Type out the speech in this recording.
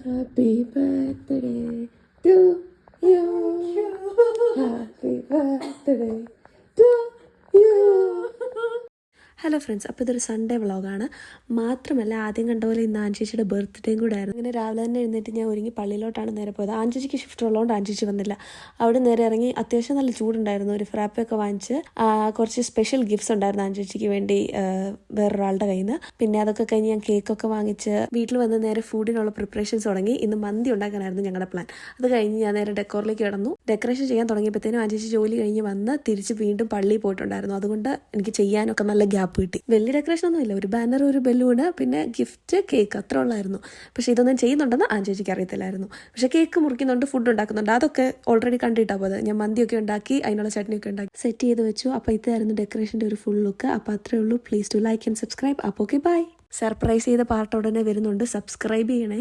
Happy birthday to you. Happy birthday to you. Hello friends, അപ്പോൾ ഇതൊരു Sunday വ്ളോഗാണ്. മാത്രമല്ല, ആദ്യം കണ്ട പോലെ ഇന്ന് ആൻചേച്ചിയുടെ ബർത്ത്ഡേയും കൂടെ ആയിരുന്നു. അങ്ങനെ രാവിലെ തന്നെ എഴുന്നേറ്റ് ഞാൻ ഒരുങ്ങി പള്ളിയിലോട്ടാണ് നേരെ പോയത്. ആൻചേച്ചിക്ക് ഷിഫ്റ്റ് ഉള്ളതുകൊണ്ട് ആൻചേച്ചി വന്നില്ല. അവിടെ നേരെ ഇറങ്ങി അത്യാവശ്യം നല്ല ചൂടുണ്ടായിരുന്നു. ഒരു ഫ്രാപ്പൊക്കെ വാങ്ങിച്ച് കുറച്ച് സ്പെഷ്യൽ ഗിഫ്റ്റ്സ് ഉണ്ടായിരുന്നു ആൻചേച്ചിക്ക് വേണ്ടി വേറൊരാളുടെ കയ്യിൽ നിന്ന്. പിന്നെ അതൊക്കെ കഴിഞ്ഞ് ഞാൻ കേക്കൊക്കെ വാങ്ങിച്ച് വീട്ടിൽ വന്ന് നേരെ ഫുഡിനുള്ള പ്രിപ്പറേഷൻസ് തുടങ്ങി. ഇന്ന് മന്തി ഉണ്ടാക്കാനായിരുന്നു ഞങ്ങളുടെ പ്ലാൻ. അത് കഴിഞ്ഞ് ഞാൻ നേരെ ഡെക്കോറിലേക്ക് കിടന്നു. ഡെക്കറേഷൻ ചെയ്യാൻ തുടങ്ങിയപ്പോഴത്തേനും ആൻചേച്ചി ജോലി കഴിഞ്ഞ് വന്ന് തിരിച്ച് വീണ്ടും പള്ളിയിൽ പോയിട്ടുണ്ടായിരുന്നു. അതുകൊണ്ട് എനിക്ക് ചെയ്യാനൊക്കെ നല്ല ഗ്യാപ്പ് കിട്ടി. വലിയ ഡെക്കറേഷൻ ഒന്നും ഇല്ല, ഒരു ബാനർ, ഒരു ബലൂണ്, പിന്നെ ഗിഫ്റ്റ്, കേക്ക്, അത്ര ഉള്ളായിരുന്നു. പക്ഷെ ഇതൊന്നും ചെയ്യുന്നുണ്ടെന്ന് ആൻചേച്ചിക്ക് അറിയത്തില്ലായിരുന്നു. പക്ഷെ കേക്ക് മുറിക്കുന്നുണ്ട്, ഫുഡ് ഉണ്ടാക്കുന്നുണ്ട്, അതൊക്കെ ഓൾറെഡി കണ്ടിട്ടാ പോയത്. ഞാൻ മന്തിയൊക്കെ ഉണ്ടാക്കി അതിനുള്ള ചട്നിയൊക്കെ ഉണ്ടാക്കി സെറ്റ് ചെയ്ത് വെച്ചു. അപ്പോൾ ഇതായിരുന്നു ഡെക്കറേഷൻ്റെ ഒരു ഫുൾ ലുക്ക്. അപ്പോൾ അത്രേ ഉള്ളൂ. Please to like and subscribe. അപ്പോൾ ഓക്കെ, ബൈ. സർപ്രൈസ് ചെയ്ത പാർട്ട് ഉടനെ വരുന്നുണ്ട്. സബ്സ്ക്രൈബ് ചെയ്യണേ.